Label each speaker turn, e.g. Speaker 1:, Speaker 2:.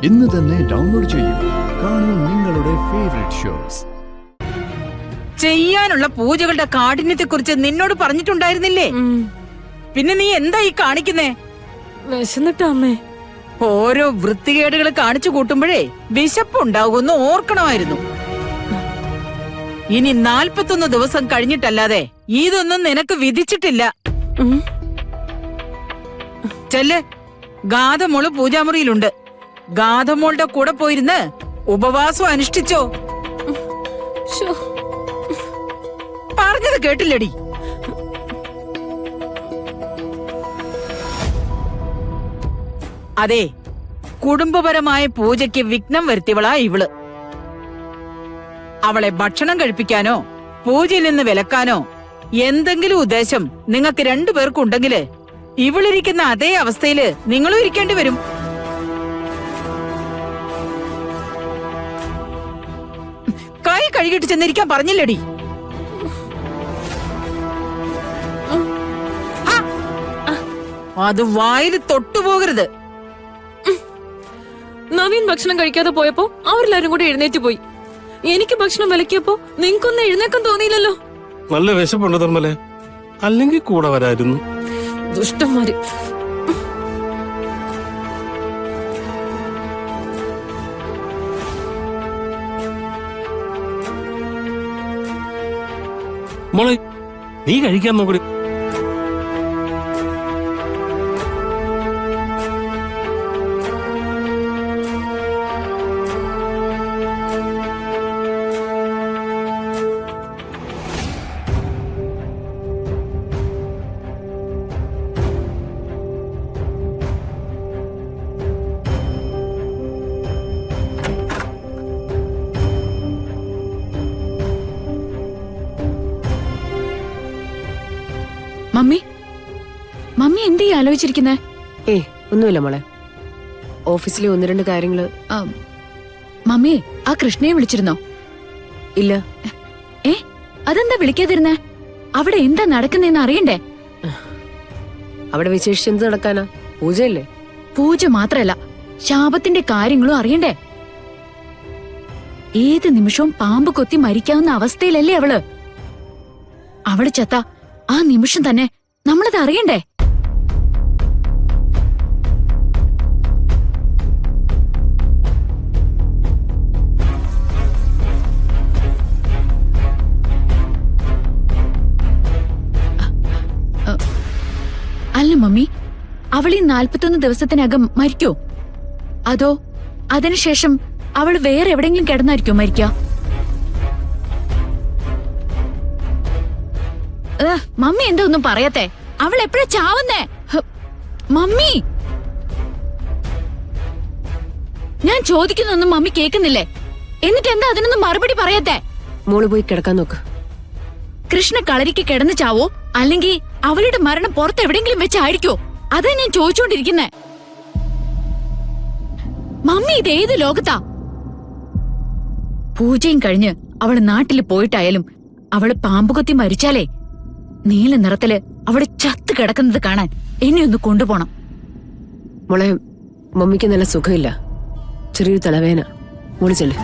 Speaker 1: ഇന്ന് തന്നെ ഡൗൺലോഡ് ചെയ്യൂ. കാണൂ നിങ്ങളുടെ ഫേവറേറ്റ് ഷോസ്.
Speaker 2: ചെയ്യാനുള്ള പൂജകളുടെ കാഠിന്യത്തെ കുറിച്ച് നിന്നോട് പറഞ്ഞിട്ടുണ്ടായിരുന്നില്ലേ? പിന്നെ നീ എന്താ ഈ കാണിക്കുന്നേ?
Speaker 3: വിശന്നിട്ടാ അമ്മേ.
Speaker 2: ഓരോ വൃത്തികേടുകൾ കാണിച്ചു കൂട്ടുമ്പോഴേ വിശപ്പുണ്ടാകുമെന്ന് ഓർക്കണമായിരുന്നു. ഇനി 41 ദിവസം കഴിഞ്ഞിട്ടല്ലാതെ ഇതൊന്നും നിനക്ക് വിധിച്ചിട്ടില്ല. ചെല്ല്, ഗാധമോള് പൂജാമുറിയിലുണ്ട്. ഗാധമോളുടെ കൂടെ പോയിരുന്ന് ഉപവാസം അനുഷ്ഠിച്ചോ? പറഞ്ഞത് കേട്ടില്ലടി. അതെ, കുടുംബപരമായ പൂജയ്ക്ക് വിഘ്നം വരുത്തിയവളാ ഇവള്. അവളെ ഭക്ഷണം കഴിപ്പിക്കാനോ പൂജയിൽ നിന്ന് വിലക്കാനോ എന്തെങ്കിലും ഉദ്ദേശം നിങ്ങൾക്ക് രണ്ടുപേർക്കുണ്ടെങ്കില് ഇവളിരിക്കുന്ന അതേ അവസ്ഥയില് നിങ്ങളും ഇരിക്കേണ്ടി വരും. കൈ കഴുകിട്ട് ചെന്നിരിക്കാൻ പറഞ്ഞില്ലടി. അത് വായിൽ തൊട്ടുപോകരുത്.
Speaker 3: നവീൻ ഭക്ഷണം കഴിക്കാതെ പോയപ്പോ അവരെല്ലാരും കൂടി എഴുന്നേറ്റ് പോയി. എനിക്ക് ഭക്ഷണം വിലക്കിയപ്പോ നിങ്ങൾക്കൊന്നും എഴുന്നേക്കാൻ തോന്നിയില്ലല്ലോ.
Speaker 4: നല്ല വിശപ്പുണ്ട് ധർമ്മലെ, അല്ലെങ്കിൽ കൂടെ വരായിരുന്നു.
Speaker 3: ദുഷ്ടന്മാര്.
Speaker 4: മോളെ, നീ കഴിക്കാൻ നോക്കടി.
Speaker 5: മമ്മി എന്തീ ആലോചിച്ചിരിക്കുന്നേ?
Speaker 6: ഒന്നുമില്ല മോളെ, ഓഫീസിലെ 1-2 കാര്യങ്ങള്.
Speaker 5: മമ്മി, ആ കൃഷ്ണയെ വിളിച്ചിരുന്നോ?
Speaker 6: ഇല്ല.
Speaker 5: അതെന്താ വിളിക്കാതിരുന്നേ? അവിടെ എന്താ നടക്കുന്നേന്ന് അറിയണ്ടേ?
Speaker 6: അവിടെ വിശേഷിച്ച് എന്ത് നടക്കാനാ? പൂജയല്ലേ.
Speaker 5: പൂജ മാത്രല്ല, ശാപത്തിന്റെ കാര്യങ്ങളും അറിയണ്ടേ? ഏത് നിമിഷവും പാമ്പ് കൊത്തി മരിക്കാവുന്ന അവസ്ഥയിലല്ലേ അവള്? അവള് ചത്ത ആ നിമിഷം തന്നെ നമ്മളത് അറിയണ്ടേ? അല്ല മമ്മി, അവൾ ഈ 41 ദിവസത്തിനകം മരിക്കോ? അതോ അതിനുശേഷം അവൾ വേറെ എവിടെങ്കിലും കിടന്നായിരിക്കോ മരിക്ക? മമ്മി എന്താ ഒന്നും പറയാത്തെ? അവൾ എപ്പോഴാ ചാവുന്നേ? മമ്മി, ഞാൻ ചോദിക്കുന്നൊന്നും മമ്മി കേൾക്കുന്നില്ലേ? എന്നിട്ട് എന്താ അതിനൊന്നും മറുപടി പറയാത്തെ?
Speaker 6: മോള് പോയി കിടക്കാൻ നോക്ക്.
Speaker 5: കൃഷ്ണ കളരിക്ക് കിടന്ന് ചാവോ അല്ലെങ്കിൽ അവളുടെ മരണം പുറത്ത് എവിടെങ്കിലും വെച്ചായിരിക്കോ? അതാ ഞാൻ ചോദിച്ചോണ്ടിരിക്കുന്നേ. മമ്മി ഇത് ഏത് ലോകത്താ? പൂജയും കഴിഞ്ഞ് അവള് നാട്ടില് പോയിട്ടായാലും അവള് പാമ്പുകൊത്തി മരിച്ചാലേ നീല നിറത്തില് അവള് ചത്ത് കിടക്കുന്നത് കാണാൻ എന്നെ ഒന്ന് കൊണ്ടുപോണം.
Speaker 6: മോളെ, മമ്മിക്ക് നല്ല സുഖമില്ല, ചെറിയൊരു തലവേന. മോള് ചെല്ല്.